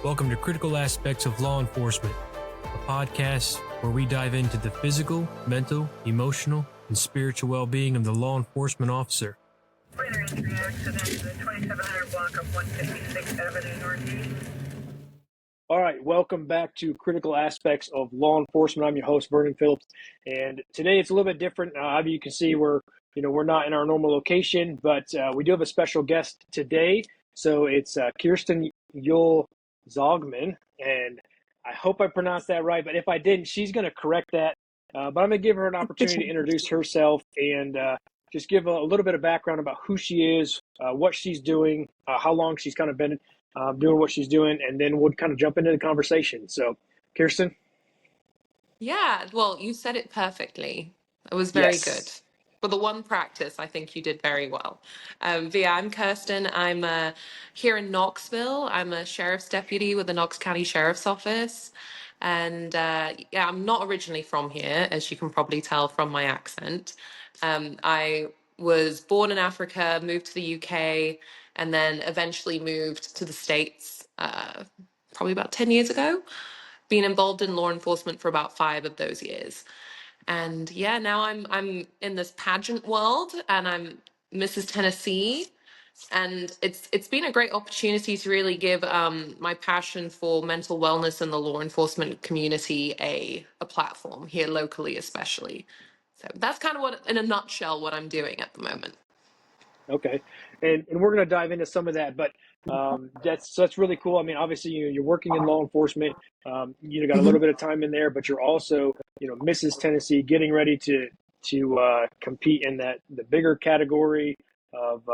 Welcome to Critical Aspects of Law Enforcement, a podcast where we dive into the physical, mental, emotional, and spiritual well-being of the law enforcement officer. Minor injury accident, the 2700 block of 156th Avenue Northeast. All right, welcome back to Critical Aspects of Law Enforcement. I'm your host, Vernon Phillips, and today it's a little bit different. You can see we're not in our normal location, but we do have a special guest today. So it's Kirsten Yule-Zaagman, and I hope I pronounced that right. But if I didn't, she's going to correct that. But I'm going to give her an opportunity to introduce herself and just give a little bit of background about who she is, what she's doing, how long she's kind of been doing what she's doing, and then we'll kind of jump into the conversation. So, Kirsten? Yeah, well, you said it perfectly. It was very good. Yes. For the one practice, I think you did very well. But yeah, I'm Kirsten. I'm here in Knoxville. I'm a sheriff's deputy with the Knox County Sheriff's Office. And yeah, I'm not originally from here, as you can probably tell from my accent. I was born in Africa, moved to the UK, and then eventually moved to the States probably about 10 years ago. Been involved in law enforcement for about 5 of those years. And yeah, now I'm in this pageant world and I'm Mrs. Tennessee. And it's been a great opportunity to really give my passion for mental wellness and the law enforcement community a platform here locally, especially. So that's kind of what, in a nutshell, what I'm doing at the moment. Okay. And we're going to dive into some of that, but that's really cool. I mean, obviously, you're working in law enforcement. You got a little bit of time in there, but you're also, Mrs. Tennessee, getting ready to compete in the bigger category of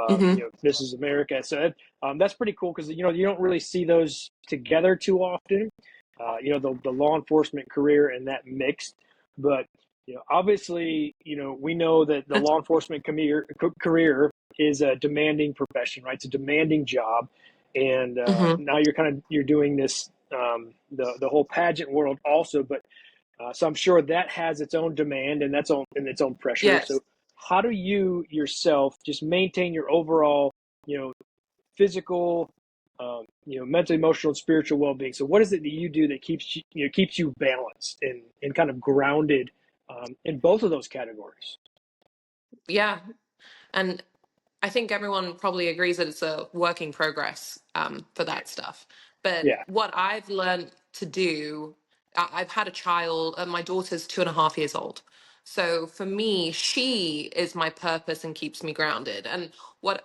Mrs. America. So that's pretty cool because you don't really see those together too often. The law enforcement career and that mixed, but obviously, we know that the law enforcement career is a demanding profession, right? It's a demanding job, and now you're doing this the whole pageant world also, but so I'm sure that has its own demand and its own pressure. Yes. So how do you yourself just maintain your overall physical, mental, emotional, and spiritual well-being? So what is it that you do that keeps you balanced and kind of grounded in both of those categories? Yeah, and I think everyone probably agrees that it's a work in progress for that stuff. But Yeah. what I've learned to do, I've had a child, my daughter's 2.5 years old. So for me, she is my purpose and keeps me grounded. And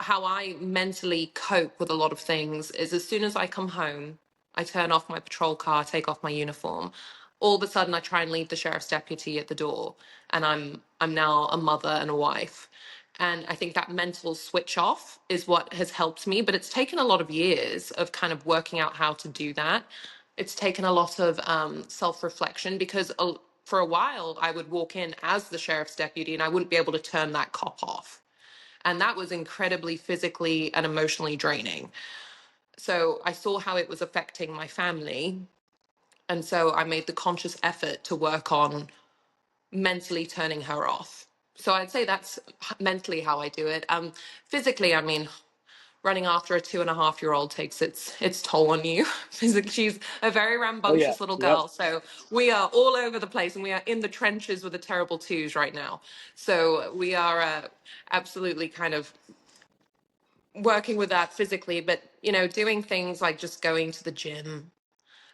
how I mentally cope with a lot of things is as soon as I come home, I turn off my patrol car, take off my uniform. All of a sudden, I try and leave the sheriff's deputy at the door, and I'm now a mother and a wife. And I think that mental switch off is what has helped me. But it's taken a lot of years of kind of working out how to do that. It's taken a lot of self-reflection because for a while I would walk in as the sheriff's deputy and I wouldn't be able to turn that cop off. And that was incredibly physically and emotionally draining. So I saw how it was affecting my family. And so I made the conscious effort to work on mentally turning her off. So I'd say that's mentally how I do it. Physically, I mean, running after a 2.5-year-old takes its toll on you. Physically, she's a very rambunctious little girl. Yep. So we are all over the place, and we are in the trenches with the terrible twos right now. So we are absolutely kind of working with that physically, but doing things like just going to the gym.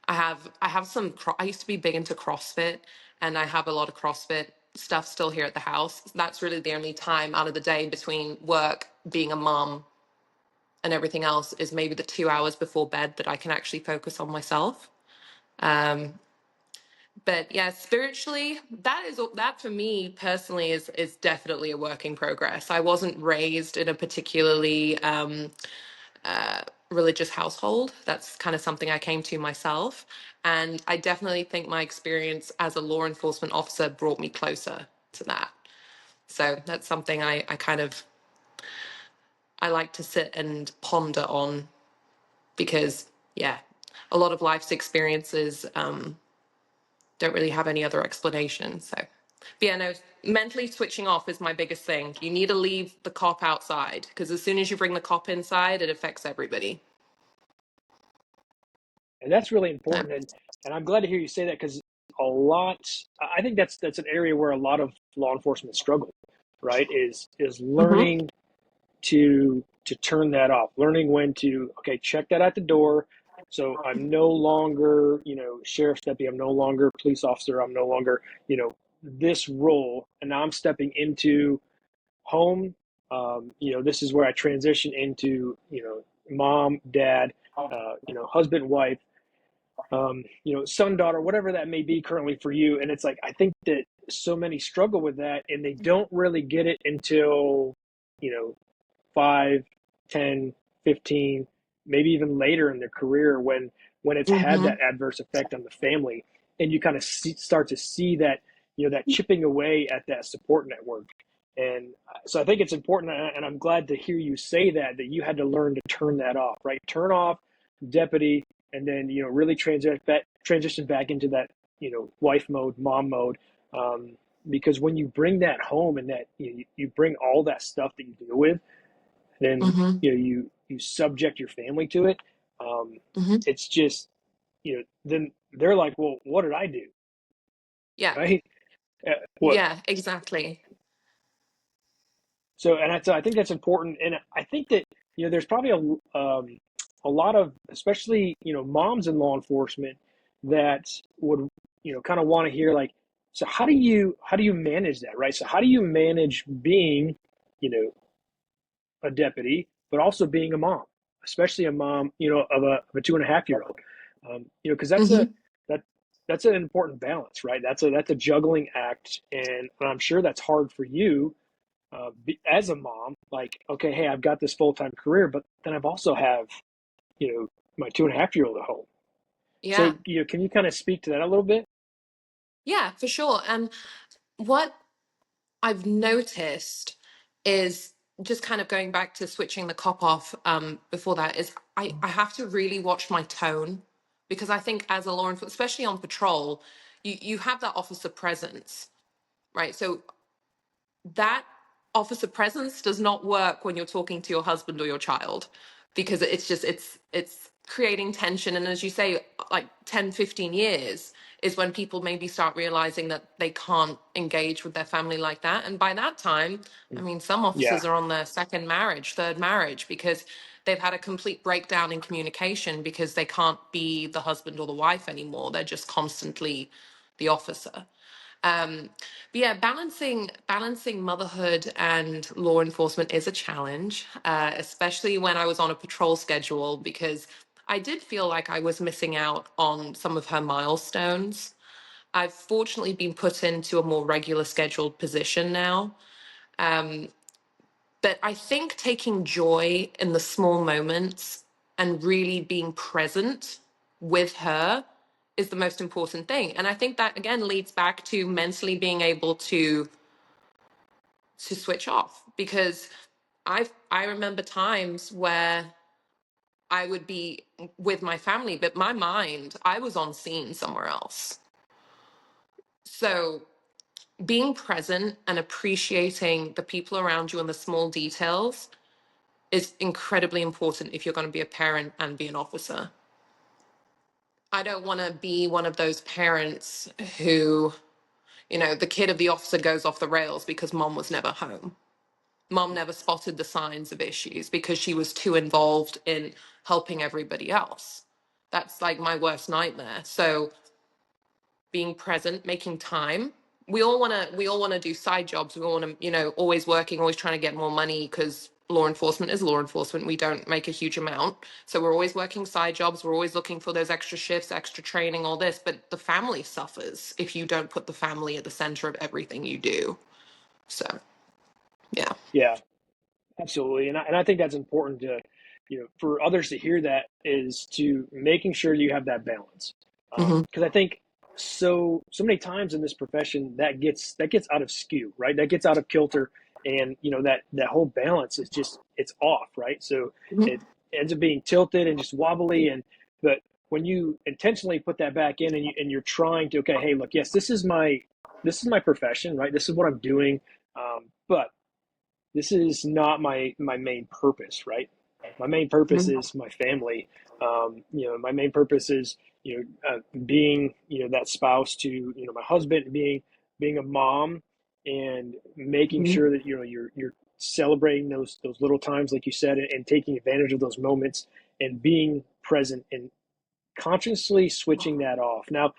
I have I used to be big into CrossFit, and I have a lot of CrossFit stuff still here at the house. That's really the only time out of the day between work, being a mom, and everything else is maybe the 2 hours before bed that I can actually focus on myself. But yeah, spiritually, that for me personally is definitely a work in progress. I wasn't raised in a particularly religious household. That's kind of something I came to myself. And I definitely think my experience as a law enforcement officer brought me closer to that. So that's something I like to sit and ponder on because, yeah, a lot of life's experiences don't really have any other explanation. So, but yeah, no, mentally switching off is my biggest thing. You need to leave the cop outside because as soon as you bring the cop inside, it affects everybody. And that's really So, important. And I'm glad to hear you say that, because I think that's an area where a lot of law enforcement struggle, right? Is mhm, learning to turn that off, learning when to, okay, check that at the door. So I'm no longer, sheriff's deputy, I'm no longer police officer, I'm no longer, this role, and now I'm stepping into home. This is where I transition into, mom, dad, husband, wife, son, daughter, whatever that may be currently for you. And it's like, I think that so many struggle with that, and they don't really get it until, you know, 5, 10, 15, maybe even later in their career, when it's had mhm, that adverse effect on the family. And you kind of start to see that, that chipping away at that support network. And so I think it's important, and I'm glad to hear you say that you had to learn to turn that off, right? Turn off deputy, and then, really transition back into that, wife mode, mom mode. Because when you bring that home, and that you bring all that stuff that you deal with, then mhm, you subject your family to it. Um, mhm. it's just, then they're like, well, what did I do, Yeah, right? What? yeah, exactly. So, so I think that's important, and I think that there's probably a lot of, especially moms in law enforcement, that would kind of want to hear, like, so how do you manage that, right? So how do you manage being you know a deputy, but also being a mom, especially a mom, of a 2.5-year old, because Mhm. that that's an important balance, right? That's a juggling act, and I'm sure that's hard for you, as a mom. Like, okay, hey, I've got this full time career, but then I've also have, my 2.5-year old at home. So, Yeah, can you kind of speak to that a little bit? yeah, for sure. And what I've noticed is, just kind of going back to switching the cop off, before that, is I have to really watch my tone, because I think as a law enforcement, especially on patrol, you have that officer presence, right? So that officer presence does not work when you're talking to your husband or your child, because it's creating tension. And as you say, like 10, 15 years is when people maybe start realizing that they can't engage with their family like that. And by that time, I mean, some Yeah, officers are on their second marriage, third marriage, because they've had a complete breakdown in communication, because they can't be the husband or the wife anymore. They're just constantly the officer. But yeah, balancing motherhood and law enforcement is a challenge, especially when I was on a patrol schedule, because I did feel like I was missing out on some of her milestones. I've fortunately been put into a more regular scheduled position now. But I think taking joy in the small moments and really being present with her is the most important thing. And I think that again leads back to mentally being able to switch off, because I remember times where I would be with my family, but my mind, I was on scene somewhere else. So being present and appreciating the people around you and the small details is incredibly important if you're going to be a parent and be an officer. I don't want to be one of those parents who, the kid of the officer goes off the rails because mom was never home. Mom never spotted the signs of issues because she was too involved in helping everybody else. That's like my worst nightmare. So being present, making time. We all want to do side jobs. We all want to, always working, always trying to get more money, because law enforcement is law enforcement. We don't make a huge amount. So we're always working side jobs. We're always looking for those extra shifts, extra training, all this. But the family suffers if you don't put the family at the center of everything you do. So, yeah. yeah, absolutely. And I think that's important to, for others to hear, that is to making sure you have that balance. Hmm. Because I think so many times in this profession, that gets out of skew, right? That gets out of kilter, and that whole balance is just, it's off, right? So it ends up being tilted and just wobbly. But when you intentionally put that back in, and you're trying to, okay, hey, look, yes, this is my profession, right? This is what I'm doing, but this is not my main purpose, right? My main purpose Mhm. is my family. My main purpose is being that spouse to my husband, being a mom, and making Mhm. sure that you're celebrating those little times, like you said, and taking advantage of those moments and being present and consciously switching that off. Now,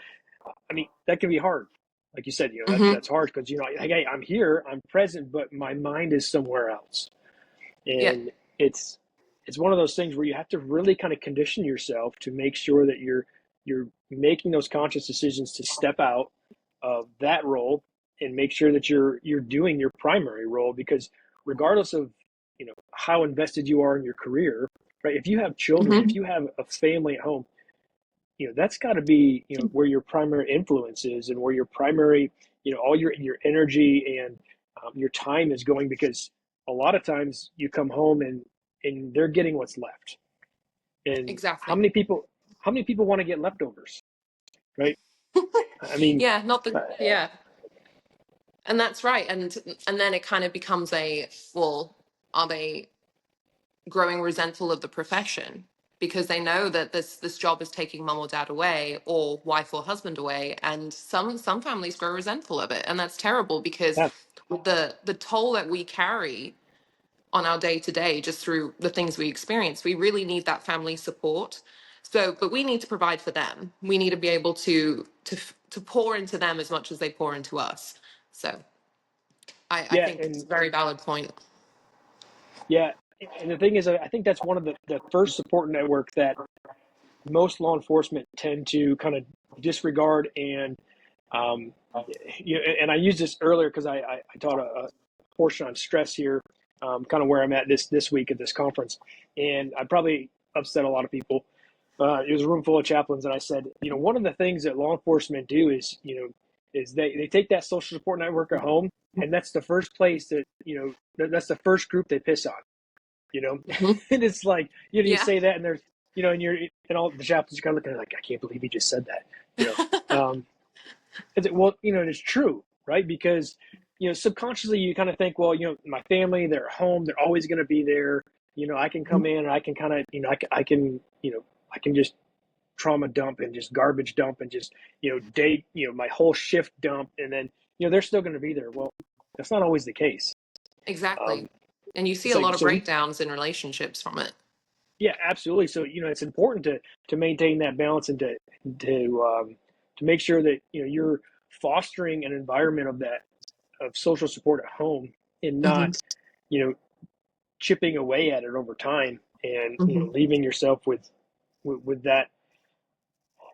I mean, that can be hard. Like you said, Mhm. that's hard because like, hey, I'm here, I'm present, but my mind is somewhere else. Yeah. And it's one of those things where you have to really kind of condition yourself to make sure that you're making those conscious decisions to step out of that role and make sure that you're doing your primary role, because regardless of how invested you are in your career, right? If you have children, if Mhm. you have a family at home, that's got to be where your primary influence is, and where your primary all your energy and your time is going, because a lot of times you come home and they're getting what's left. And Exactly. how many people want to get leftovers, right? I mean, Yeah, not the uh, yeah. And that's right. And then it kind of becomes a, well, are they growing resentful of the profession because they know that this job is taking mum or dad away, or wife or husband away, and some families grow resentful of it, and that's terrible because yeah, the toll that we carry on our day to day just through the things we experience, we really need that family support. So but we need to provide for them. We need to be able to pour into them as much as they pour into us. So I yeah, think it's and a very valid point. yeah, and the thing is, I think that's one of the first support network that most law enforcement tend to kind of disregard. And um, and I used this earlier because I taught a portion on stress here, kind of where I'm at this week at this conference, and I probably upset a lot of people. It was a room full of chaplains, and I said, one of the things that law enforcement do is, is they take that social support network at home, and that's the first place that that's the first group they piss on, Mhm. and it's like you Yeah. say that, and there's and you're and all the chaplains are kind of looking at it like, I can't believe he just said that, well, it's true, right? Because subconsciously you kind of think, well, my family, they're home, they're always going to be there. I can come in and I can kind of, I can just trauma dump and just garbage dump and just date my whole shift dump, and then they're still going to be there. Well, that's not always the case. Exactly. Um, And you see it's a like, lot of so breakdowns in relationships from it. yeah, absolutely. So it's important to maintain that balance, and to make sure that you're fostering an environment of social support at home, and Hmm. not you know chipping away at it over time, and Hmm. leaving yourself with that,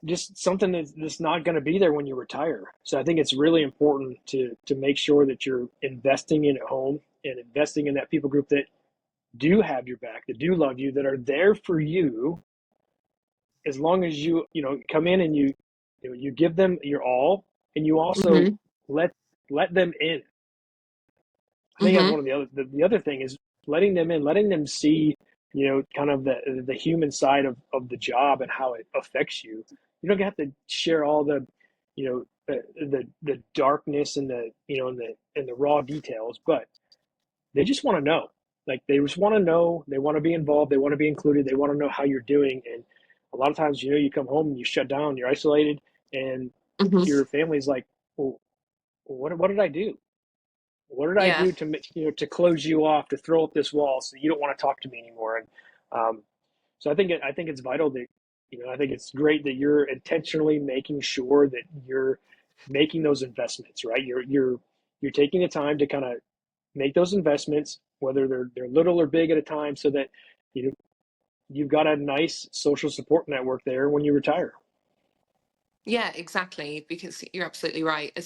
just something that's not going to be there when you retire. So I think it's really important to make sure that you're investing in at home, and investing in that people group that do have your back, that do love you, that are there for you, as long as you come in and you give them your all, and you also Hmm. let them in. I think that's Hmm. one of the other thing is letting them in, letting them see, kind of the human side of the job and how it affects you. You don't have to share all the, the darkness and the raw details, but they just want to know. Like, they just want to know. They want to be involved. They want to be included. They want to know how you're doing. And a lot of times, you come home and you shut down. You're isolated, and Hmm. your family's like, "Well, what did I do? What did I Yeah. do to close you off, to throw up this wall so you don't want to talk to me anymore?" And so I think it's vital that I think it's great that you're intentionally making sure that you're making those investments, right? You're taking the time to kind of make those investments, whether they're little or big at a time, so that you know you've got a nice social support network there when you retire. Yeah, exactly. Because you're absolutely right.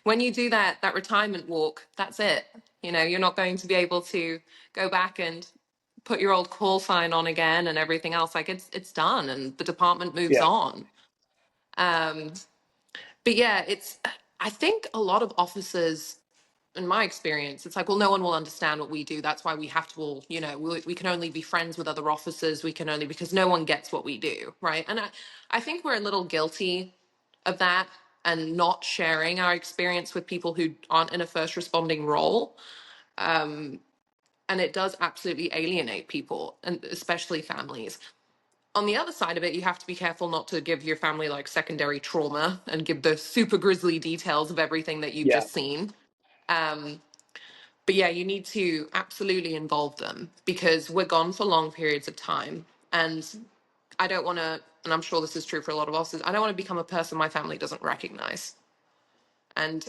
When you do that retirement walk, that's it. You're not going to be able to go back and put your old call sign on again and everything else. Like it's done, and the department moves Yeah, on. Um, but yeah, I think a lot of officers, in my experience, it's like, well, no one will understand what we do. That's why we have to all, we can only be friends with other officers. We can only, because no one gets what we do. Right. And I think we're a little guilty of that, and not sharing our experience with people who aren't in a first responding role. And it does absolutely alienate people, and especially families. On the other side of it, you have to be careful not to give your family like secondary trauma and give the super grisly details of everything that you've Yeah. just seen. But yeah, you need to absolutely involve them because we're gone for long periods of time. And I don't want to, and I'm sure this is true for a lot of us, I don't want to become a person my family doesn't recognize. And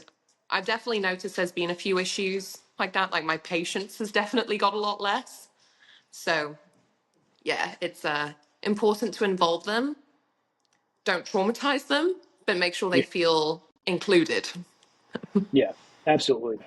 I've definitely noticed there's been a few issues like that. Like my patience has definitely got a lot less. So yeah, it's important to involve them. Don't traumatize them, but make sure they Yeah. feel included. Yeah. Absolutely.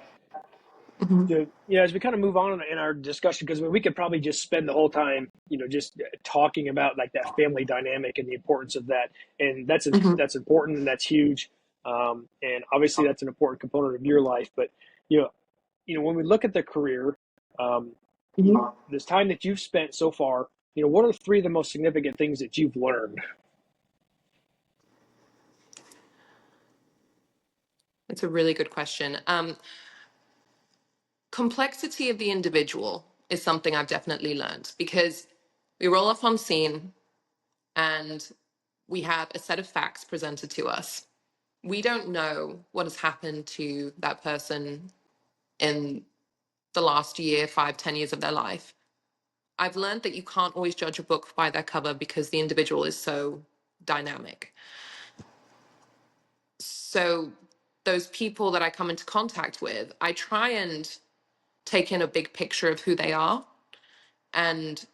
Mhm. So, as we kind of move on in our discussion, because we could probably just spend the whole time, just talking about like that family dynamic and the importance of that, and Mhm. that's important and that's huge, and obviously that's an important component of your life. But when we look at the career, um, Mhm. this time that you've spent so far, what are three of the most significant things that you've learned? It's a really good question. Complexity of the individual is something I've definitely learned because we roll up on scene and we have a set of facts presented to us. We don't know what has happened to that person in the last year, 5, 10 years of their life. I've learned that you can't always judge a book by their cover because the individual is so dynamic. So those people that I come into contact with, I try and take in a big picture of who they are, and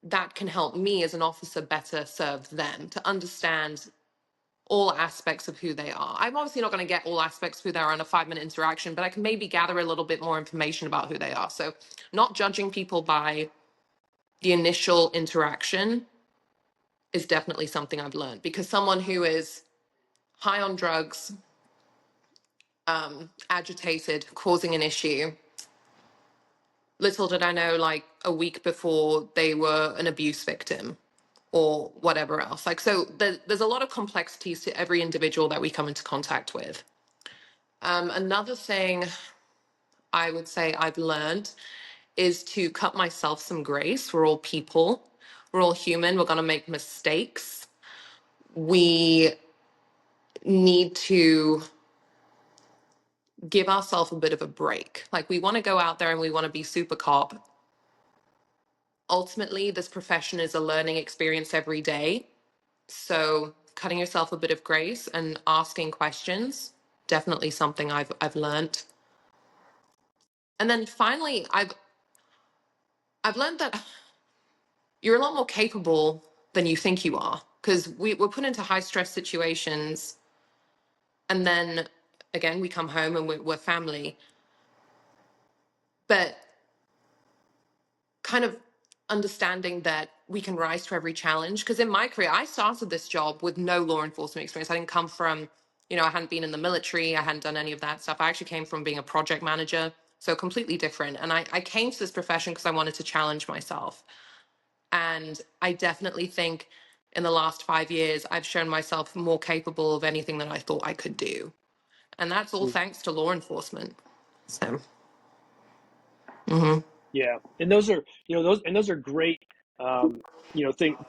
that can help me as an officer better serve them to understand all aspects of who they are. I'm obviously not going to get all aspects of who they are in a 5-minute interaction, but I can maybe gather a little bit more information about who they are. So not judging people by the initial interaction is definitely something I've learned, because someone who is high on drugs, agitated, causing an issue, little did I know, like a week before they were an abuse victim or whatever else. Like, so there's a lot of complexities to every individual that we come into contact with. Another thing I would say I've learned is to cut myself some grace. We're all people. We're all human. We're going to make mistakes. We need to give ourselves a bit of a break. Like, we want to go out there and we want to be super cop. Ultimately, this profession is a learning experience every day. So cutting yourself a bit of grace and asking questions, definitely something I've learned. And then finally, I've learned that you're a lot more capable than you think you are, because we're put into high stress situations, and then again we come home and we're family. But kind of understanding that we can rise to every challenge. Because in my career, I started this job with no law enforcement experience. I didn't come from, I hadn't been in the military. I hadn't done any of that stuff. I actually came from being a project manager. So completely different. And I came to this profession because I wanted to challenge myself. And I definitely think in the last 5 years, I've shown myself more capable of anything that I thought I could do. And that's all thanks to law enforcement. So, mhm. Yeah, and those are great,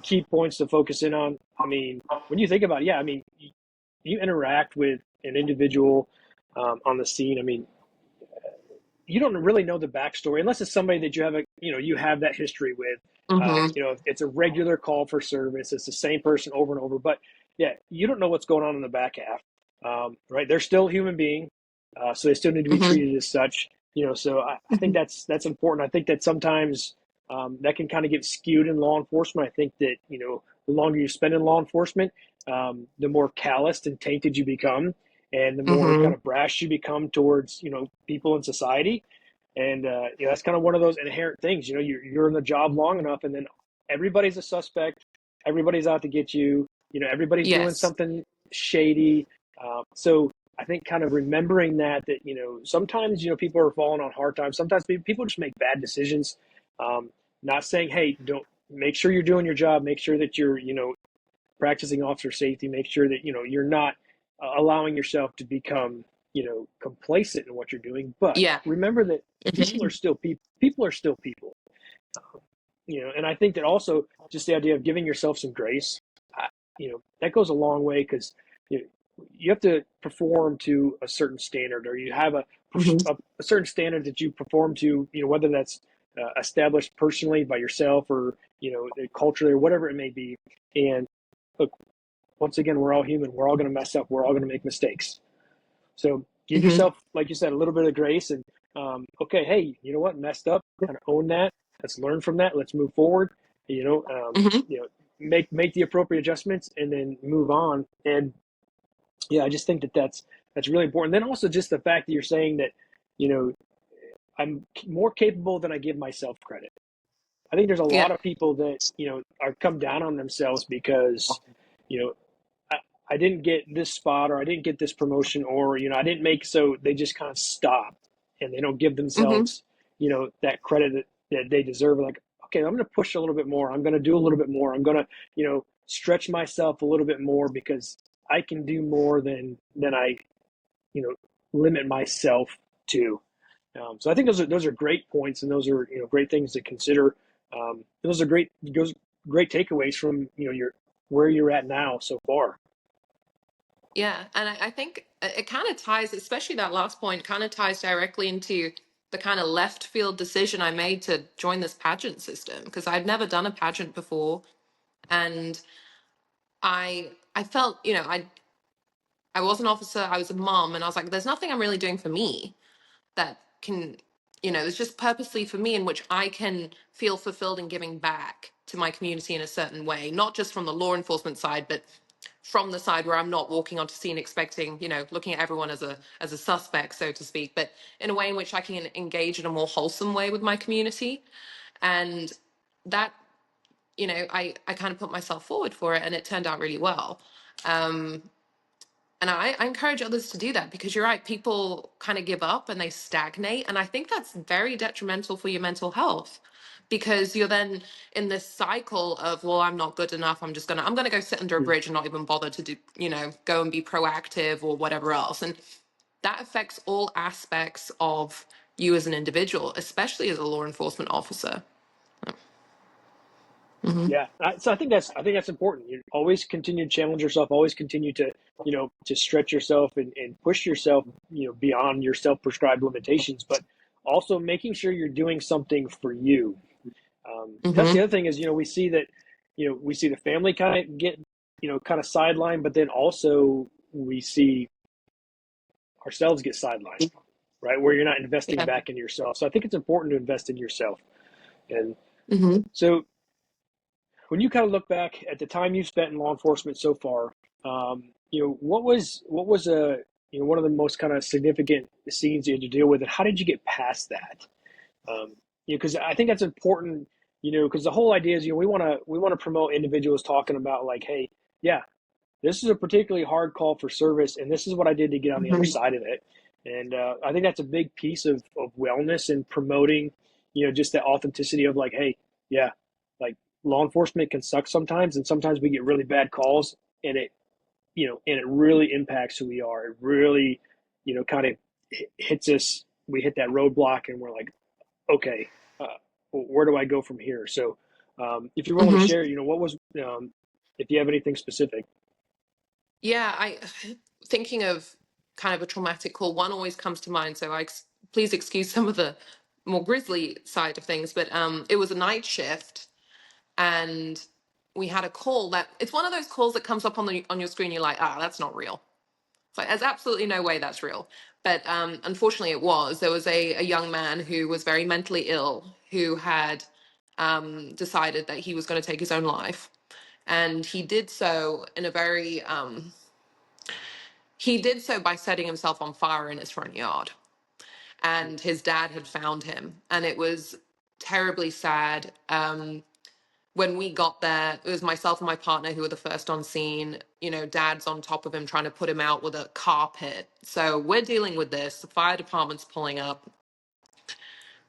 key points to focus in on. I mean, when you think about it, yeah, I mean, you interact with an individual on the scene. I mean, you don't really know the backstory unless it's somebody that you have that history with. Mhm. If it's a regular call for service, it's the same person over and over. But yeah, you don't know what's going on in the back half, right? They're still a human being, so they still need to be Mhm. treated as such. So I think that's important. I think that sometimes that can kind of get skewed in law enforcement. I think that the longer you spend in law enforcement, the more calloused and tainted you become, and the more kind Mhm. of brash you become towards people in society. And that's kind of one of those inherent things. You're in the job long enough, and then everybody's a suspect. Everybody's out to get you. Everybody's doing Yes. something shady. So I think kind of remembering that sometimes people are falling on hard times. Sometimes people just make bad decisions. Not saying, hey, don't make sure you're doing your job. Make sure that you're practicing officer safety. Make sure that you're not allowing yourself to become complacent in what you're doing. But Yeah. remember that people are still people. People are still people. And I think that also just the idea of giving yourself some grace, that goes a long way because you, you have to perform to a certain standard, or you have Mhm. a certain standard that you perform to, whether that's established personally by yourself or, culturally or whatever it may be. And look, once again, we're all human. We're all going to mess up. We're all going to make mistakes. So give Mhm. yourself, like you said, a little bit of grace and, okay, hey, you know what, messed up, kind of own that. Let's learn from that. Let's move forward. You know, um, Mhm. you know, make the appropriate adjustments and then move on. And yeah, I just think that that's really important. Then also just the fact that you're saying that, you know, I'm more capable than I give myself credit. I think there's a Yeah. lot of people that, are come down on themselves because, you know, I didn't get this spot or I didn't get this promotion or, I didn't make, so they just kind of stop and they don't give Mhm. themselves, that credit that they deserve. Like, okay, I'm going to push a little bit more. I'm going to do a little bit more. I'm going to, stretch myself a little bit more because I can do more than I, limit myself to. So I think those are great points, and those are great things to consider. Those are great takeaways from your where you're at now so far. Yeah, and I think it kind of ties, especially that last point, kind of ties directly into the kind of left field decision I made to join this pageant system because I'd never done a pageant before, and I felt, I was an officer, I was a mom, and I was like, there's nothing I'm really doing for me that can, it's just purposely for me in which I can feel fulfilled in giving back to my community in a certain way, not just from the law enforcement side, but from the side where I'm not walking onto scene expecting, looking at everyone as a suspect, so to speak, but in a way in which I can engage in a more wholesome way with my community. And that, I kind of put myself forward for it and it turned out really well. And I encourage others to do that because you're right, people kind of give up and they stagnate. And I think that's very detrimental for your mental health because you're then in this cycle of, well, I'm not good enough. I'm gonna go sit under a bridge and not even bother to do, go and be proactive or whatever else. And that affects all aspects of you as an individual, especially as a law enforcement officer. Hmm. Yeah, so I think that's important. You always continue to challenge yourself. Always continue to to stretch yourself and push yourself beyond your self-prescribed limitations, but also making sure you're doing something for you. That's the Hmm. other thing is we see that we see the family kind of get kind of sidelined, but then also we see ourselves get sidelined, right? Where you're not investing Yeah. back into yourself. So I think it's important to invest in yourself. And Hmm. so when you kind of look back at the time you've spent in law enforcement so far, what was one of the most kind of significant scenes you had to deal with, and how did you get past that? Because I think that's important. Because the whole idea is we want to promote individuals talking about like, hey, yeah, this is a particularly hard call for service, and this is what I did to get on the other Hmm. side of it. And I think that's a big piece of wellness and promoting, just that authenticity of like, hey, yeah, like law enforcement can suck sometimes, and sometimes we get really bad calls, and it really impacts who we are. It really, kind of hits us. We hit that roadblock, and we're like, okay, where do I go from here? So, if you're willing to Hmm. share, what was, if you have anything specific. Yeah, I thinking of kind of a traumatic call. One always comes to mind, so please excuse some of the more grisly side of things. But it was a night shift, and we had a call that it's one of those calls that comes up on your screen. You're like, ah, that's not real. It's like there's absolutely no way that's real. But unfortunately, it was. There was a young man who was very mentally ill who had decided that he was going to take his own life, and he did so in a very he did so by setting himself on fire in his front yard. And his dad had found him. And it was terribly sad. When we got there, it was myself and my partner who were the first on scene. Dad's on top of him trying to put him out with a carpet. So we're dealing with this. The fire department's pulling up.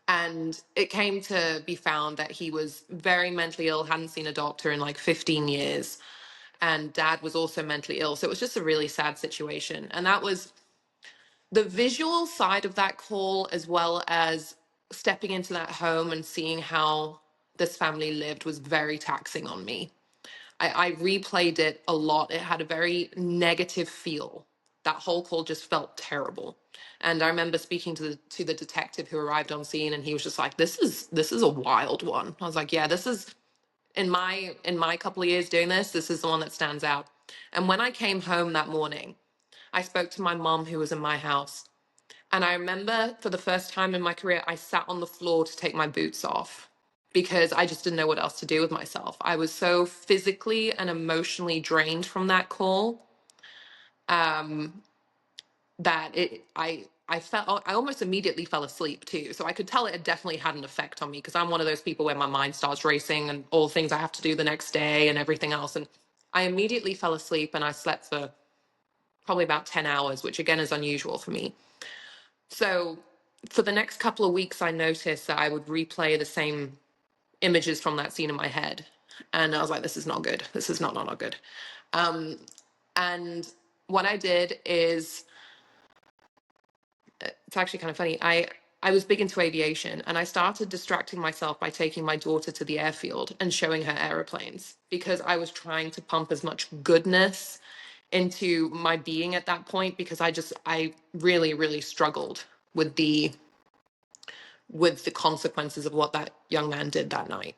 And it came to be found that he was very mentally ill, hadn't seen a doctor in like 15 years. And dad was also mentally ill. So it was just a really sad situation. And that was the visual side of that call, as well as stepping into that home and seeing how this family lived, was very taxing on me. I replayed it a lot. It had a very negative feel. That whole call just felt terrible. And I remember speaking to the detective who arrived on scene, and he was just like, this is a wild one. I was like, yeah, this is, in my couple of years doing this is the one that stands out. And when I came home that morning, I spoke to my mom, who was in my house. And I remember, for the first time in my career, I sat on the floor to take my boots off because I just didn't know what else to do with myself. I was so physically and emotionally drained from that call, that I almost immediately fell asleep too. So I could tell it had definitely had an effect on me, because I'm one of those people where my mind starts racing and all the things I have to do the next day and everything else. And I immediately fell asleep, and I slept for probably about 10 hours, which again is unusual for me. So for the next couple of weeks, I noticed that I would replay the same images from that scene in my head. And I was like, this is not good. This is not good. And what I did is, it's actually kind of funny. I was big into aviation, and I started distracting myself by taking my daughter to the airfield and showing her airplanes, because I was trying to pump as much goodness into my being at that point, because I really, really struggled with the consequences of what that young man did that night.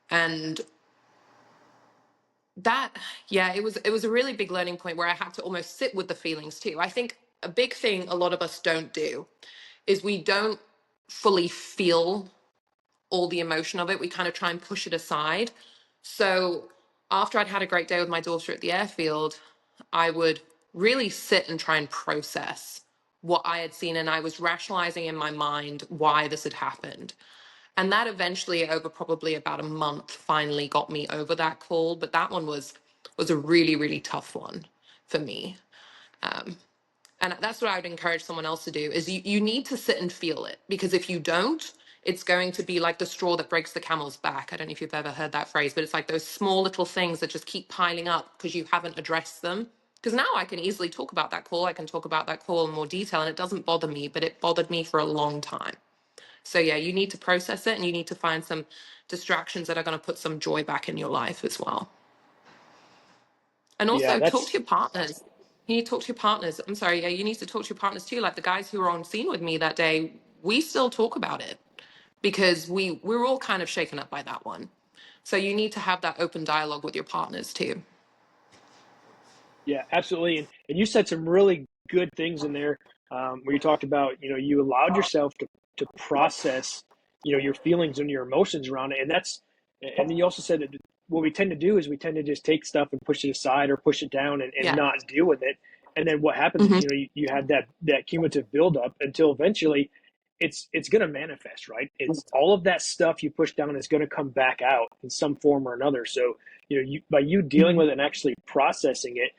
And that, yeah, it was a really big learning point where I had to almost sit with the feelings too. I think a big thing a lot of us don't do is we don't fully feel all the emotion of it. We kind of try and push it aside. So after I'd had a great day with my daughter at the airfield, I would really sit and try and process what I had seen, and I was rationalizing in my mind why this had happened. And that eventually, over probably about a month, finally got me over that call. But that one was a really, really tough one for me. And that's what I would encourage someone else to do, is you need to sit and feel it, because if you don't, it's going to be like the straw that breaks the camel's back. I don't know if you've ever heard that phrase, but it's like those small little things that just keep piling up because you haven't addressed them. Because now I can easily talk about that call. I can talk about that call in more detail, and it doesn't bother me, but it bothered me for a long time. So yeah, you need to process it, and you need to find some distractions that are going to put some joy back in your life as well. And Yeah, also talk to that's your partners. You need to talk to your partners. I'm sorry, yeah, you need to talk to your partners too. Like the guys who were on scene with me that day, we still talk about it because we're all kind of shaken up by that one. So you need to have that open dialogue with your partners too. Yeah, absolutely. And you said some really good things in there, where you talked about, you allowed yourself to process, your feelings and your emotions around it. And then you also said that what we tend to do is we tend to just take stuff and push it aside or push it down and Yeah. not deal with it. And then what happens is, Hmm. you had that cumulative buildup until eventually it's going to manifest, right? It's all of that stuff you push down is going to come back out in some form or another. So, by you dealing with it and actually processing it,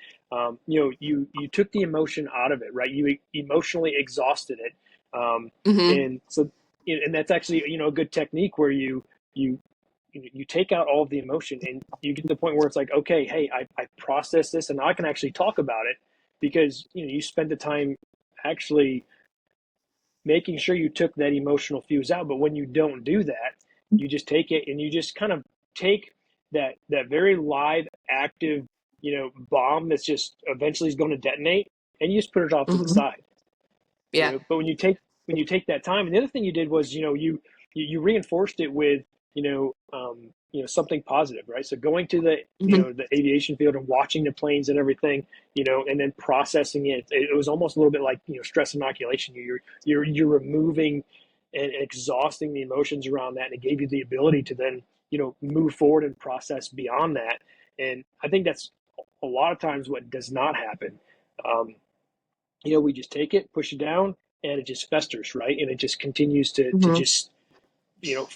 you took the emotion out of it, right? You emotionally exhausted it, Hmm. and so, and that's actually, a good technique where you you take out all of the emotion and you get to the point where it's like, okay, hey, I processed this and now I can actually talk about it, because you spent the time actually making sure you took that emotional fuse out. But when you don't do that, you just take it and you just kind of take that very live, active, bomb that's just eventually is going to detonate, and you just put it off to the Hmm. side. Yeah. But when you take that time, and the other thing you did was, you reinforced it with, something positive, right? So going to Hmm. the aviation field and watching the planes and everything, and then processing it. It was almost a little bit like, stress inoculation. You're removing and exhausting the emotions around that, and it gave you the ability to then, move forward and process beyond that. And I think that's a lot of times what does not happen. Um, we just take it, push it down, and it just festers, right? And it just continues to Hmm. just,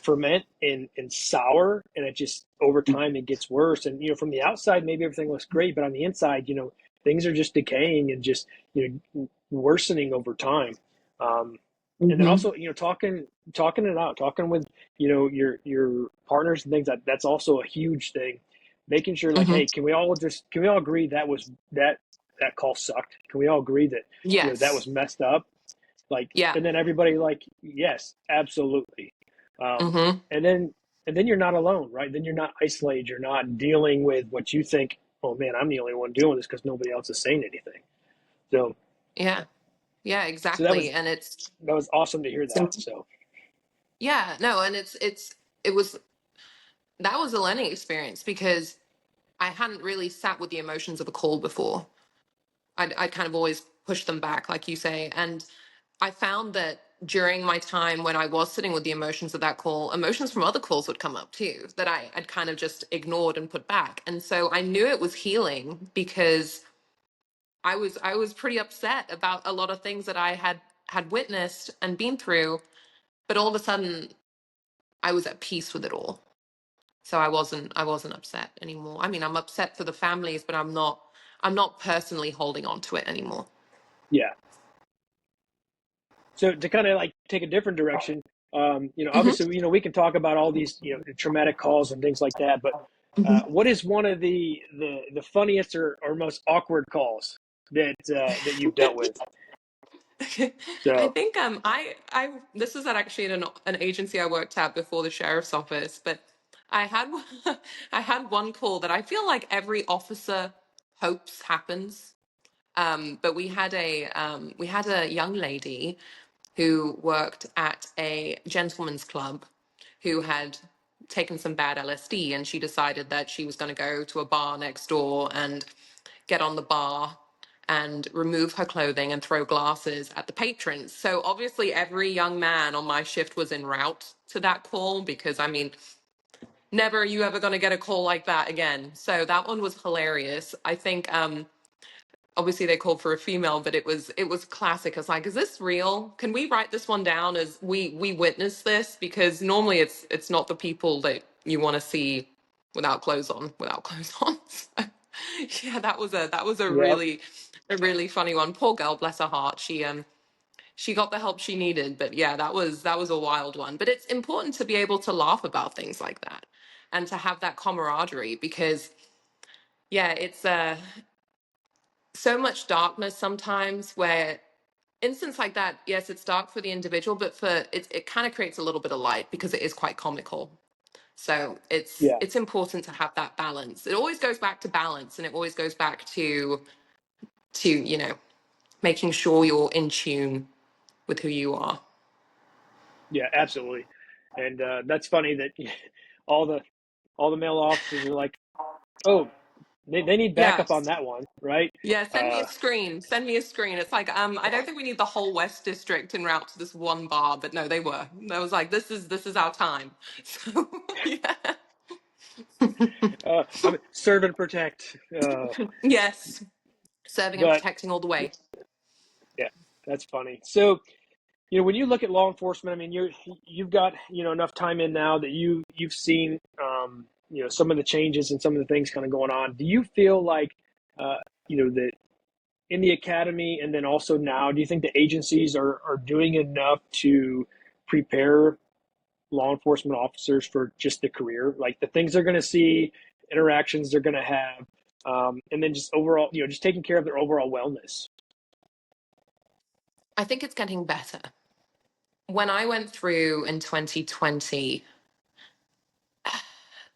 ferment and sour, and it just over time it gets worse. And from the outside, maybe everything looks great, but on the inside, things are just decaying and just, worsening over time. And then Hmm. also, talking it out, talking with, your partners and things, that's also a huge thing. Making sure, like, Hmm. hey, can we all agree that was that that call sucked? Can we all agree that, that was Yes. messed up? Like, Yeah. and then everybody like, yes, absolutely. Mm-hmm. And then you're not alone, right? Then you're not isolated. You're not dealing with what you think, oh man, I'm the only one doing this because nobody else is saying anything. So, Yeah. Yeah, so that exactly. was, And that was awesome to hear that. So, yeah, no, and it was that was a learning experience because I hadn't really sat with the emotions of a call before. I'd kind of always pushed them back, like you say. And I found that during my time when I was sitting with the emotions of that call, emotions from other calls would come up too that I'd kind of just ignored and put back. And so I knew it was healing because I was pretty upset about a lot of things that I had witnessed and been through, but all of a sudden I was at peace with it all. So I wasn't upset anymore. I mean, I'm upset for the families, but I'm not personally holding on to it anymore. yeah. So to kind of like take a different direction, Hmm. obviously, we can talk about all these, traumatic calls and things like that. But Hmm. what is one of the funniest or most awkward calls that you've dealt with? I So, think I this is actually an agency I worked at before the sheriff's office, but I had I had one call that I feel like every officer hopes happens. But we had a young lady who worked at a gentleman's club who had taken some bad LSD, and she decided that she was going to go to a bar next door and get on the bar and remove her clothing and throw glasses at the patrons. So obviously every young man on my shift was en route to that call because I mean, never are you ever going to get a call like that again. So that one was hilarious. I think obviously they called for a female, but it was classic. I was like, is this real? Can we write this one down as we witnessed this? Because normally it's not the people that you want to see without clothes on. So, yeah, that was a yep, really funny one. Poor girl, bless her heart. She got the help she needed, but yeah, that was a wild one. But it's important to be able to laugh about things like that and to have that camaraderie because yeah, it's so much darkness sometimes where instance like that, yes, it's dark for the individual, but it kind of creates a little bit of light because it is quite comical. So it's yeah, it's important to have that balance. It always goes back to balance, and it always goes back to making sure you're in tune with who you are. yeah, absolutely. And that's funny that all the all the male officers are like, oh, they need backup on Yes. that one, right? Yeah, send me a Uh, screen. Send me a screen. It's like, I don't think we need the whole West District en route to this one bar, but no, they were. I was like, this is our time. So yeah. I mean, serve and protect. Yes. Serving and But protecting all the way. yeah, that's funny. So, when you look at law enforcement, I mean, you've got enough time in now that you've seen some of the changes and some of the things kind of going on. Do you feel like that in the academy and then also now, do you think the agencies are doing enough to prepare law enforcement officers for just the career, like the things they're going to see, interactions they're going to have, and then just overall, just taking care of their overall wellness? I think it's getting better. When I went through in 2020,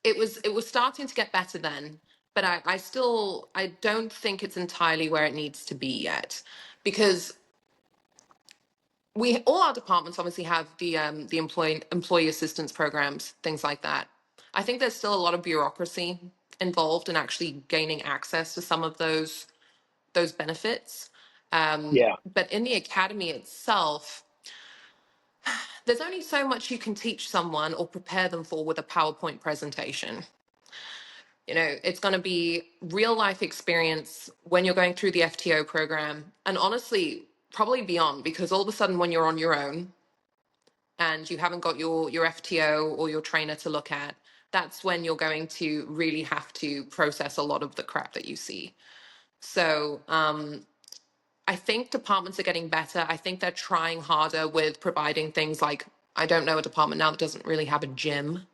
it was starting to get better then, but I don't think it's entirely where it needs to be yet, because we all our departments obviously have the employee assistance programs, things like that. I think there's still a lot of bureaucracy involved in actually gaining access to some of those benefits. Yeah, But in the academy itself, there's only so much you can teach someone or prepare them for with a PowerPoint presentation. It's going to be real life experience when you're going through the FTO program, and honestly, probably beyond, because all of a sudden, when you're on your own and you haven't got your FTO or your trainer to look at, that's when you're going to really have to process a lot of the crap that you see. So I think departments are getting better. I think they're trying harder with providing things like, I don't know a department now that doesn't really have a gym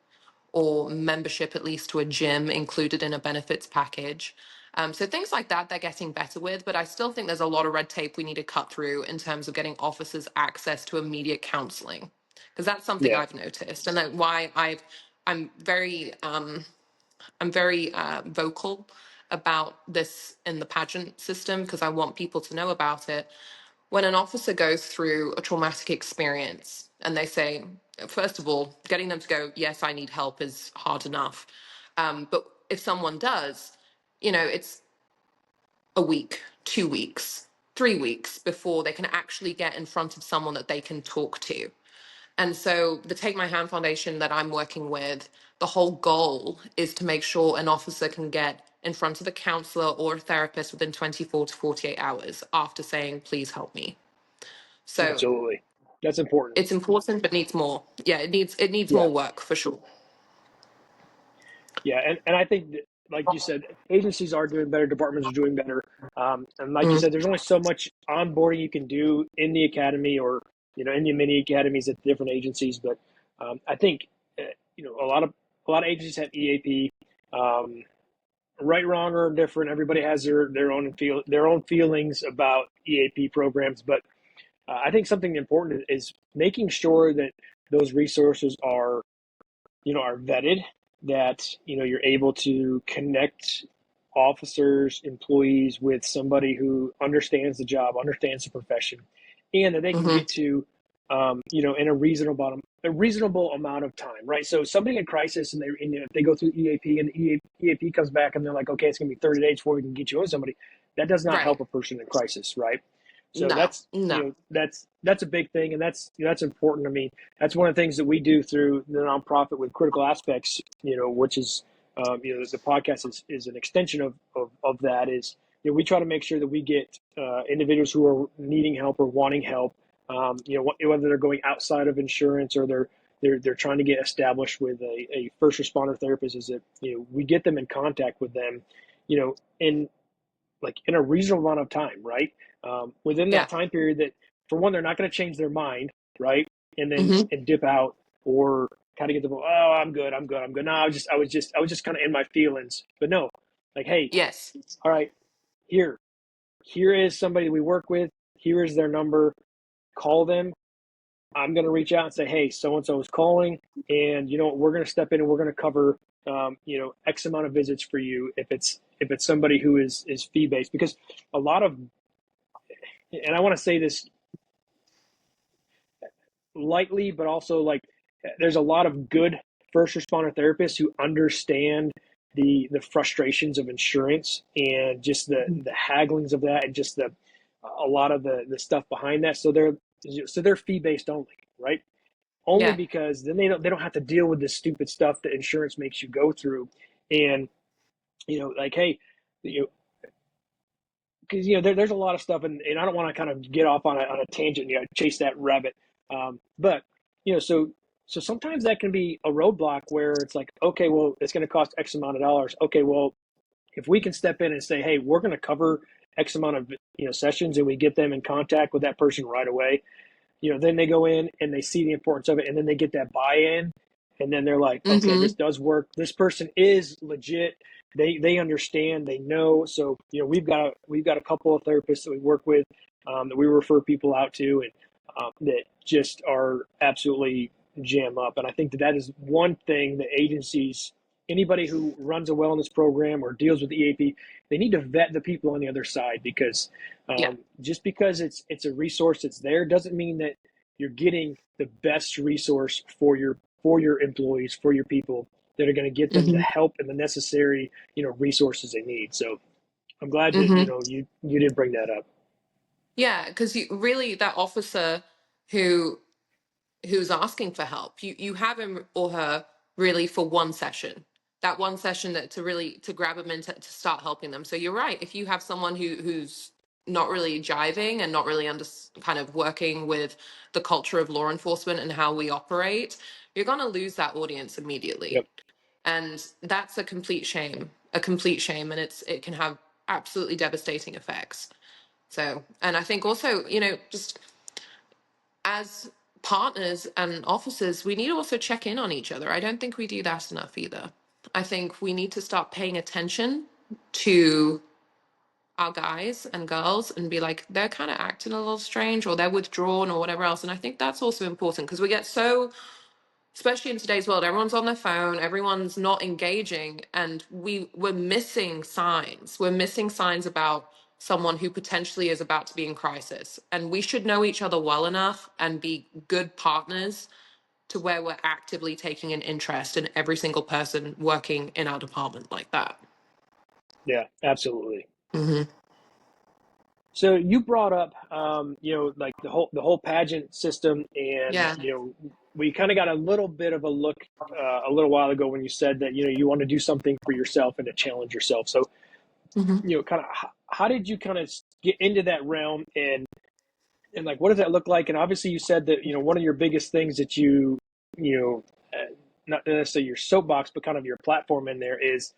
or membership at least to a gym included in a benefits package. So things like that, they're getting better with, but I still think there's a lot of red tape we need to cut through in terms of getting officers access to immediate counseling, because that's something Yeah. I've noticed, and that why I'm very vocal about this in the pageant system, because I want people to know about it. When an officer goes through a traumatic experience and they say, first of all, getting them to go, yes, I need help is hard enough. But if someone does, it's a week, 2 weeks, 3 weeks before they can actually get in front of someone that they can talk to. And so the Take My Hand Foundation that I'm working with, the whole goal is to make sure an officer can get in front of a counselor or a therapist within 24 to 48 hours after saying, please help me. So Absolutely. That's important. it's important, but needs more. Yeah, it needs Yeah. more work for sure. Yeah. And I think that, like you said, agencies are doing better, departments are doing better. And like you Mm, said, there's only so much onboarding you can do in the academy or, in the mini academies at different agencies. But I think, a lot of agencies have EAP. Right, wrong, or indifferent. Everybody has their own feelings about EAP programs, but I think something important is making sure that those resources are vetted, that you're able to connect officers, employees with somebody who understands the job, understands the profession, and that they can mm-hmm. get to in a reasonable amount of time, right? So somebody in crisis and they go through EAP and the EAP comes back and they're like, okay, it's going to be 30 days before we can get you on somebody. That does not Right. help a person in crisis, right? So No, that's no. that's a big thing, and that's important. I mean, that's one of the things that we do through the nonprofit with Critical Aspects, which is the podcast is an extension of that. Is we try to make sure that we get individuals who are needing help or wanting help, whether they're going outside of insurance or they're trying to get established with a first responder therapist, is that we get them in contact with them, in a reasonable amount of time, right? Within Yeah. that time period, that for one, they're not going to change their mind, right? And then Mm-hmm. and dip out or kind of get the oh, I'm good, I'm good, I'm good. No, I was just kind of in my feelings, but no, like, hey, Yes. all right, here is somebody we work with. Here is their number. Call them. I'm going to reach out and say, hey, so and so is calling, and we're going to step in and we're going to cover X amount of visits for you if it's somebody who is fee based, because a lot of, and I want to say this lightly, but also, like, there's a lot of good first responder therapists who understand the frustrations of insurance and just the hagglings of that, and just a lot of the stuff behind that. So they're fee based only, right? Only Yeah. because then they don't have to deal with the stupid stuff that insurance makes you go through. And like, hey, you know because there's a lot of stuff, and I don't want to kind of get off on a tangent, chase that rabbit. But so sometimes that can be a roadblock where it's like, okay, well, it's going to cost X amount of dollars. Okay, well, if we can step in and say, hey, we're going to cover X amount of sessions, and we get them in contact with that person right away, then they go in and they see the importance of it, and then they get that buy-in, and then they're like, okay, Mm-hmm. this does work. This person is legit. They understand. They know. So we've got a couple of therapists that we work with, that we refer people out to, and that just are absolutely jam up. And I think that is one thing that agencies, anybody who runs a wellness program or deals with EAP, they need to vet the people on the other side, because Yeah. just because it's a resource that's there doesn't mean that you're getting the best resource for your employees, for your people, that are going to get them the Mm-hmm. help and the necessary resources they need. So I'm glad that Mm-hmm. you did bring that up. Yeah, because you really, that officer who who's asking for help, you have him or her really for one session, that one session that to grab them in to start helping them. So you're right, if you have someone who's not really jiving and not really kind of working with the culture of law enforcement and how we operate, you're going to lose that audience immediately. Yep. And that's a complete shame, and it can have absolutely devastating effects. So, and I think also, just as partners and officers, we need to also check in on each other. I don't think we do that enough either. I think we need to start paying attention to our guys and girls and be like, they're kind of acting a little strange or they're withdrawn or whatever else. And I think that's also important because we get so, especially in today's world, everyone's on their phone, everyone's not engaging, and we're missing signs. We're missing signs about someone who potentially is about to be in crisis. And we should know each other well enough and be good partners to where we're actively taking an interest in every single person working in our department like that. Yeah, absolutely. Mm-hmm. So you brought up, like the whole pageant system, and Yeah. we kind of got a little bit of a look a little while ago when you said that you want to do something for yourself and to challenge yourself. So Mm-hmm. kind of how did you kind of get into that realm, and like what does that look like? And obviously you said that one of your biggest things that not necessarily your soapbox, but kind of your platform in there is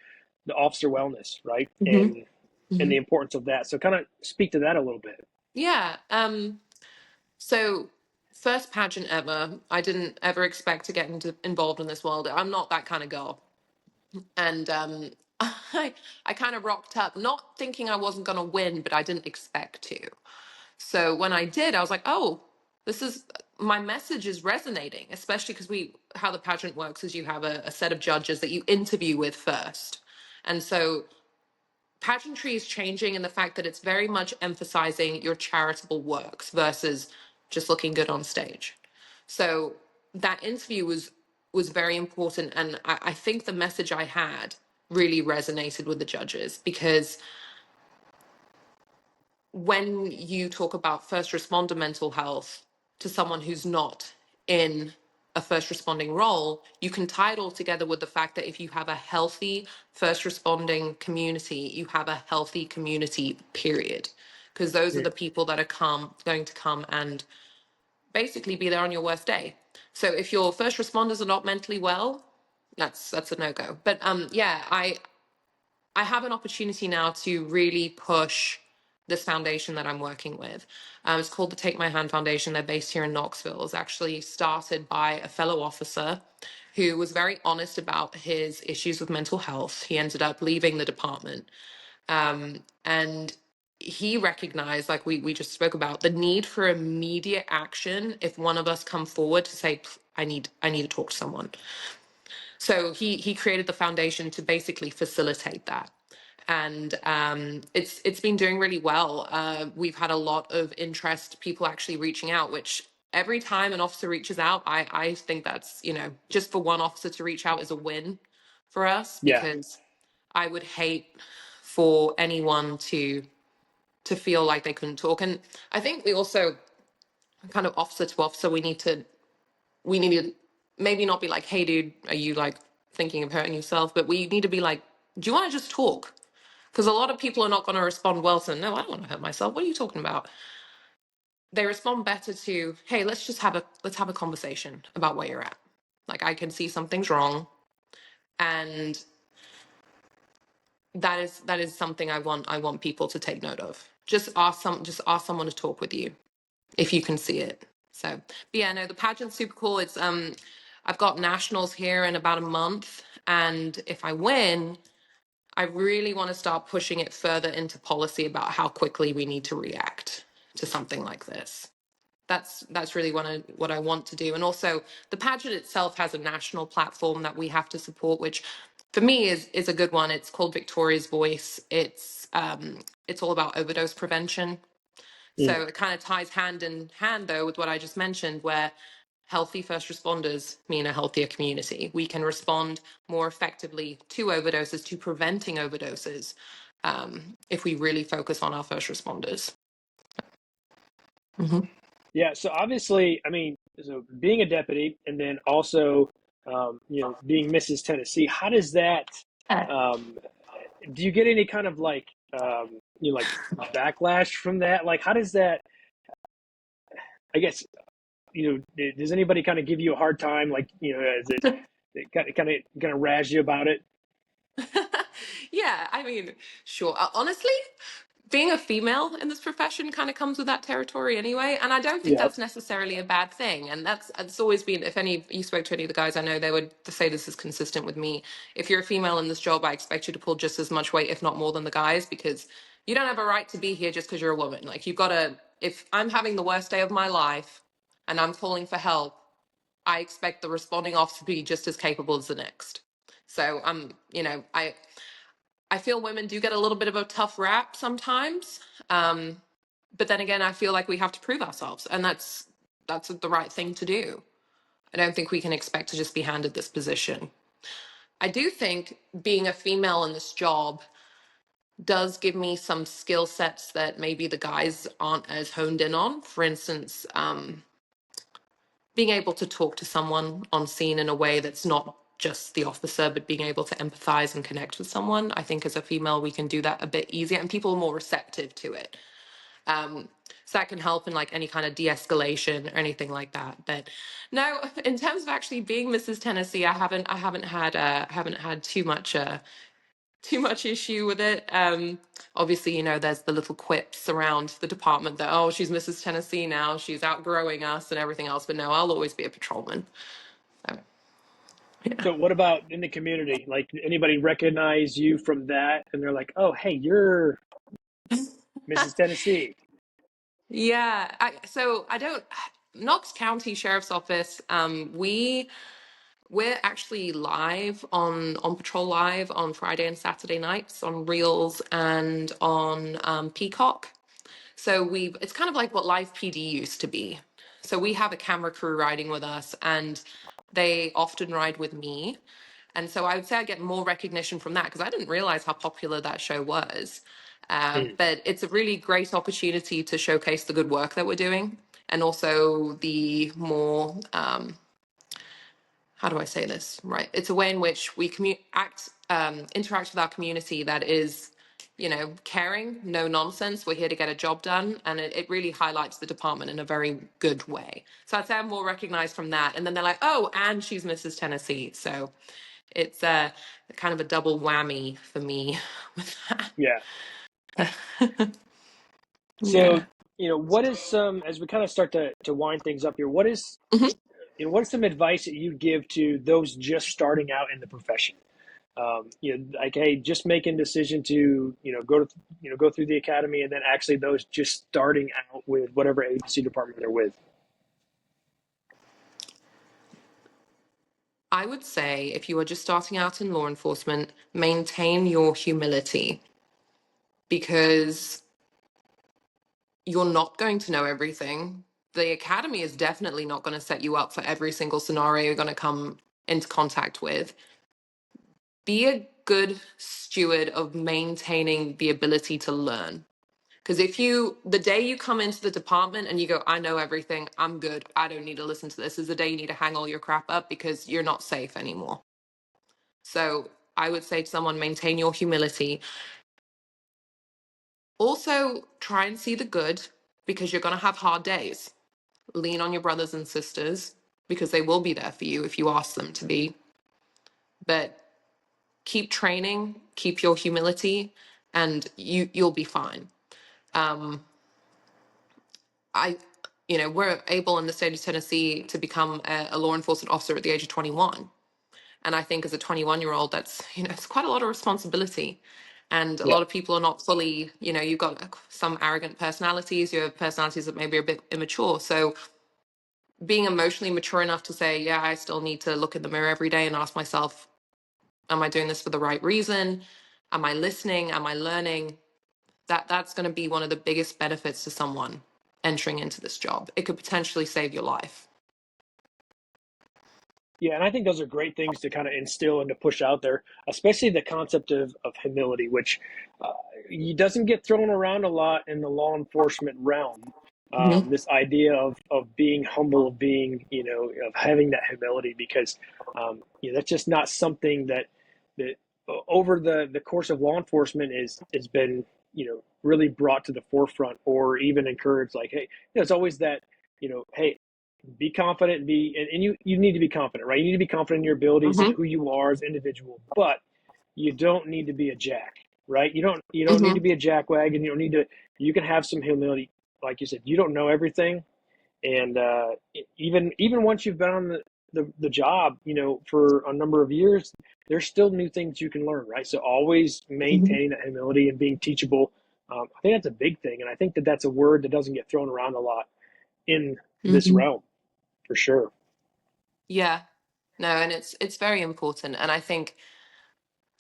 the officer wellness, right? Mm-hmm. And the importance of that. So kind of speak to that a little bit. Yeah. So first pageant ever. I didn't ever expect to get involved in this world. I'm not that kind of girl. And I kind of rocked up, not thinking I wasn't going to win, but I didn't expect to. So when I did, I was like, oh, this is, my message is resonating, especially because how the pageant works is you have a set of judges that you interview with first. And so pageantry is changing in the fact that it's very much emphasizing your charitable works versus just looking good on stage. So that interview was very important, and I think the message I had really resonated with the judges, because when you talk about first responder mental health to someone who's not in a first responding role, you can tie it all together with the fact that if you have a healthy first responding community, you have a healthy community, period. Because those are the people that are going to come and basically be there on your worst day. So if your first responders are not mentally well, that's a no-go. But yeah, I have an opportunity now to really push this foundation that I'm working with. It's called the Take My Hand Foundation. They're based here in Knoxville. It's actually started by a fellow officer who was very honest about his issues with mental health. He ended up leaving the department. And he recognized, like we just spoke about, the need for immediate action if one of us come forward to say, I need to talk to someone. So he created the foundation to basically facilitate that. And it's been doing really well. We've had a lot of interest, people actually reaching out, which every time an officer reaches out, I think that's, just for one officer to reach out is a win for us, Yeah. because I would hate for anyone to feel like they couldn't talk. And I think we also kind of officer to officer, we need to maybe not be like, hey dude, are you like thinking of hurting yourself? But we need to be like, do you want to just talk? Because a lot of people are not going to respond well to, no, I don't want to hurt myself. What are you talking about? They respond better to, hey, let's have a conversation about where you're at. Like, I can see something's wrong. And that is something I want people to take note of. Just ask someone to talk with you if you can see it. So, but yeah, no, the pageant's super cool. It's I've got nationals here in about a month, and if I win, I really want to start pushing it further into policy about how quickly we need to react to something like this. That's really what I want to do. And also, the pageant itself has a national platform that we have to support, which for me is a good one. It's called Victoria's Voice. It's all about overdose prevention. So it kind of ties hand in hand, though, with what I just mentioned, where healthy first responders mean a healthier community. We can respond more effectively to overdoses, to preventing overdoses, if we really focus on our first responders. Mm-hmm. Yeah. So obviously, I mean, so being a deputy and then also, being Mrs. Tennessee, how does that, do you get any kind of like, like backlash from that? Like, how does that, I guess, does anybody kind of give you a hard time? Like, is it kind of razz you about it? Yeah, I mean, sure. Honestly, being a female in this profession kind of comes with that territory anyway, and I don't think Yep. that's necessarily a bad thing. And it's always been, if you spoke to any of the guys I know, they would say this is consistent with me. If you're a female in this job, I expect you to pull just as much weight, if not more, than the guys, because you don't have a right to be here just because you're a woman. Like, you've got to, if I'm having the worst day of my life and I'm calling for help, I expect the responding officer to be just as capable as the next. So I feel women do get a little bit of a tough rap sometimes. But then again, I feel like we have to prove ourselves, and that's the right thing to do. I don't think we can expect to just be handed this position. I do think being a female in this job does give me some skill sets that maybe the guys aren't as honed in on. For instance, being able to talk to someone on scene in a way that's not just the officer, but being able to empathize and connect with someone. I think as a female, we can do that a bit easier, and people are more receptive to it. So that can help in like any kind of de-escalation or anything like that. But no, in terms of actually being Mrs. Tennessee, I haven't had too much issue with it. Obviously, there's the little quips around the department that, oh, she's Mrs. Tennessee now, she's outgrowing us and everything else. But no, I'll always be a patrolman. So, yeah. So what about in the community? Like, anybody recognize you from that and they're like, oh, hey, you're Mrs. Tennessee? Yeah. So I don't, Knox County Sheriff's Office, we're actually live on Patrol Live on Friday and Saturday nights on Reels and on Peacock. So it's kind of like what Live PD used to be. So we have a camera crew riding with us, and they often ride with me. And so I would say I get more recognition from that, because I didn't realize how popular that show was. But it's a really great opportunity to showcase the good work that we're doing, and also the more, how do I say this right? It's a way in which we interact with our community that is, caring, no nonsense. We're here to get a job done, and it really highlights the department in a very good way. So I'd say I'm more recognized from that. And then they're like, oh, and she's Mrs. Tennessee. So it's kind of a double whammy for me with that. Yeah. Yeah. So, what is some, as we kind of start to wind things up here, what is, Mhm. what is some advice that you give to those just starting out in the profession? Like, hey, just making decision to, go through the academy, and then actually those just starting out with whatever agency department they're with. I would say if you are just starting out in law enforcement, maintain your humility, because you're not going to know everything. The academy is definitely not going to set you up for every single scenario you're going to come into contact with. Be a good steward of maintaining the ability to learn. Because the day you come into the department and you go, I know everything, I'm good, I don't need to listen to this, is the day you need to hang all your crap up, because you're not safe anymore. So I would say to someone, maintain your humility. Also, try and see the good, because you're going to have hard days. Lean on your brothers and sisters, because they will be there for you if you ask them to be. But keep training, keep your humility, and you'll be fine. We're able in the state of Tennessee to become a law enforcement officer at the age of 21. And I think as a 21-year-old, that's, it's quite a lot of responsibility. And a Yeah. lot of people are not fully, you've got some arrogant personalities, you have personalities that maybe are a bit immature. So being emotionally mature enough to say, yeah, I still need to look in the mirror every day and ask myself, am I doing this for the right reason? Am I listening? Am I learning? That's going to be one of the biggest benefits to someone entering into this job. It could potentially save your life. Yeah, and I think those are great things to kind of instill and to push out there, especially the concept of humility, which doesn't get thrown around a lot in the law enforcement realm. Mm-hmm. This idea of being humble, of being, of having that humility, because that's just not something that over the course of law enforcement has been, really brought to the forefront, or even encouraged. Like, hey, it's always that, hey, be confident, and you need to be confident, right? You need to be confident in your abilities and Mm-hmm. who you are as an individual, but you don't need to be a jack, right? You don't need to Mm-hmm. be a jackwagon. You don't need to. You can have some humility. Like you said, you don't know everything, and even once you've been on the job, for a number of years, there's still new things you can learn, right? So always Mm-hmm. maintaining that humility and being teachable, I think that's a big thing, and I think that that's a word that doesn't get thrown around a lot in this Hmm. realm, for sure. Yeah. No, and it's very important. And I think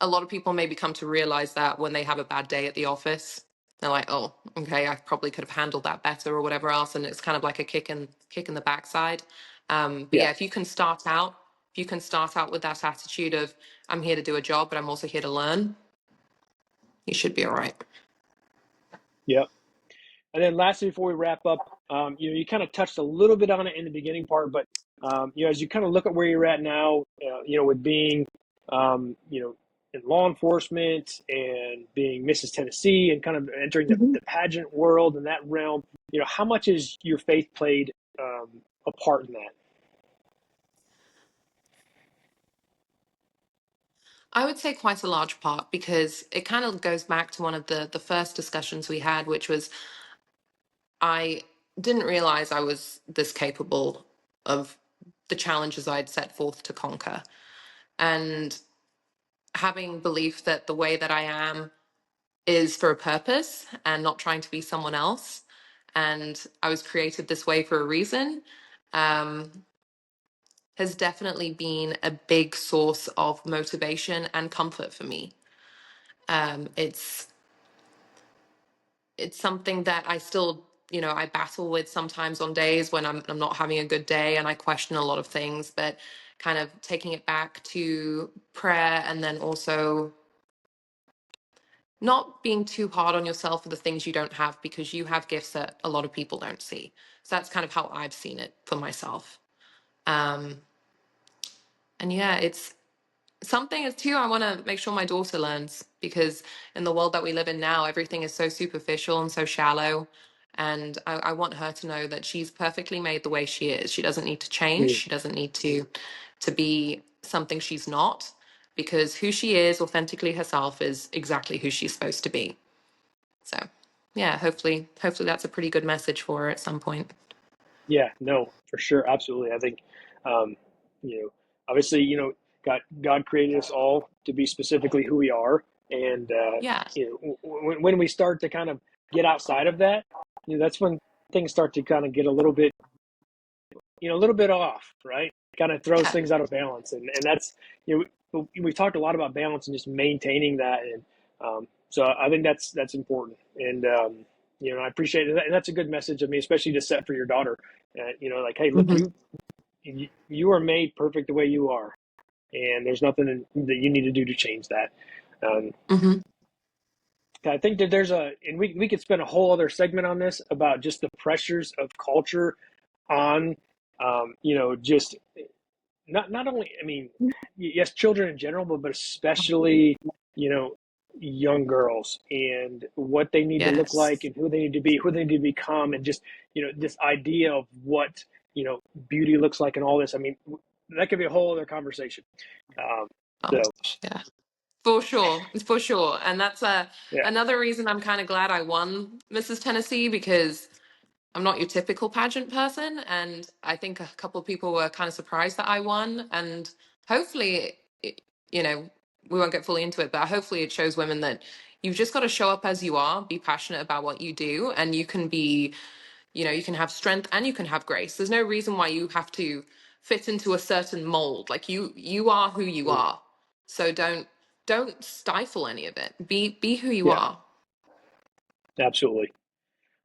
a lot of people maybe come to realize that when they have a bad day at the office. They're like, oh, okay, I probably could have handled that better or whatever else. And it's kind of like a kick in the backside. But Yeah, yeah, if you can start out with that attitude of I'm here to do a job, but I'm also here to learn, you should be all right. yeah. And then lastly, before we wrap up, you kind of touched a little bit on it in the beginning part, but as you kind of look at where you're at now, with being, in law enforcement and being Mrs. Tennessee and kind of entering the pageant world and that realm, how much has your faith played a part in that? I would say quite a large part because it kind of goes back to one of the first discussions we had, which was I didn't realize I was this capable of the challenges I'd set forth to conquer. And having belief that the way that I am is for a purpose and not trying to be someone else. And I was created this way for a reason, um, has definitely been a big source of motivation and comfort for me. It's something that I still, I battle with sometimes on days when I'm not having a good day and I question a lot of things, but kind of taking it back to prayer and then also not being too hard on yourself for the things you don't have because you have gifts that a lot of people don't see. So that's kind of how I've seen it for myself. Um, and yeah, it's something is too I want to make sure my daughter learns because in the world that we live in now, everything is so superficial and so shallow. And I want her to know that she's perfectly made the way she is. She doesn't need to change. Mm, She doesn't need to be something she's not, because who she is authentically herself is exactly who she's supposed to be. So yeah, hopefully that's a pretty good message for her at some point. yeah, no, for sure, absolutely. I think, um, you know, obviously, God created us all to be specifically who we are, and Yeah. when we start to kind of get outside of that, that's when things start to kind of get a little bit off, right? Kind of throws Yeah. things out of balance, and that's we've talked a lot about balance and just maintaining that, and so I think that's important, and I appreciate it, and that's a good message. I mean, especially to set for your daughter, like, hey, look, Hmm. you are made perfect the way you are, and there's nothing that you need to do to change that. Um, Hmm. I think that and we could spend a whole other segment on this about just the pressures of culture on, just not only, I mean, yes, children in general, but especially, you know, young girls and what they need to look like Yes. and who they need to be, who they need to become, and just, this idea of what, beauty looks like and all this. I mean, that could be a whole other conversation. Um, Oh my so, gosh. Yeah. For sure, for sure. And that's yeah. another reason I'm kind of glad I won Mrs. Tennessee, because I'm not your typical pageant person. And I think a couple of people were kind of surprised that I won. And hopefully, you know, we won't get fully into it, but hopefully it shows women that you've just got to show up as you are, be passionate about what you do, and you can be, you can have strength and you can have grace. There's no reason why you have to fit into a certain mold. Like you are who you Mm, are. So don't stifle any of it. Be who you yeah, are. absolutely.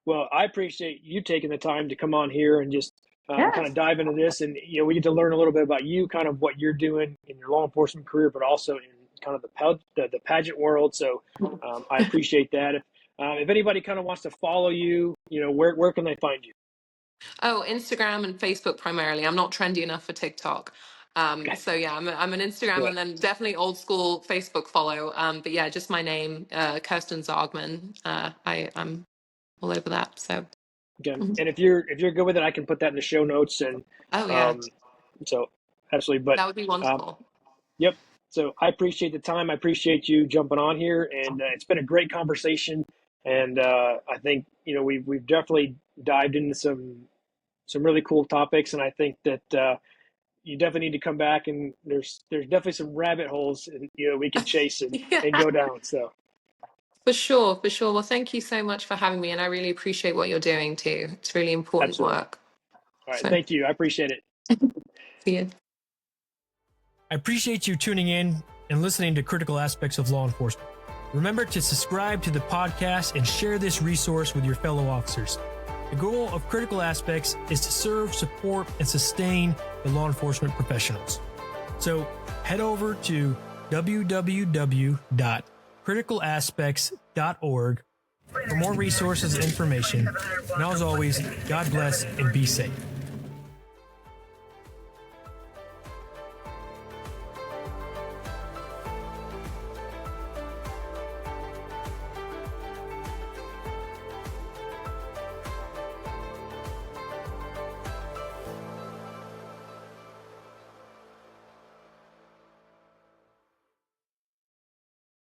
Well, I appreciate you taking the time to come on here and just kind of Yes. dive into this. And, we get to learn a little bit about you, kind of what you're doing in your law enforcement career, but also in kind of the pageant world. So I appreciate that. If anybody kind of wants to follow you, where can they find you? Oh, Instagram and Facebook primarily. I'm not trendy enough for TikTok. Okay. So yeah, I'm an Instagram Yeah. and then definitely old school Facebook follow. But yeah, just my name, Kirsten Zaagman. I'm all over that. So Again, mhm. and if you're good with it, I can put that in the show notes. And Oh yeah, um, so absolutely. But that would be um, wonderful. yep. So I appreciate the time. I appreciate you jumping on here, and it's been a great conversation. And I think we've definitely dived into some really cool topics, and I think that you definitely need to come back. And there's definitely some rabbit holes, and we can chase and Yeah. go down. So For sure, for sure. Well, thank you so much for having me, and I really appreciate what you're doing too. It's really important Absolutely. work. All right. So, Thank you. I appreciate it. see you. I appreciate you tuning in and listening to Critical Aspects of Law Enforcement. Remember to subscribe to the podcast and share this resource with your fellow officers. The goal of Critical Aspects is to serve, support, and sustain the law enforcement professionals. So head over to www.criticalaspects.org for more resources and information. And as always, God bless and be safe.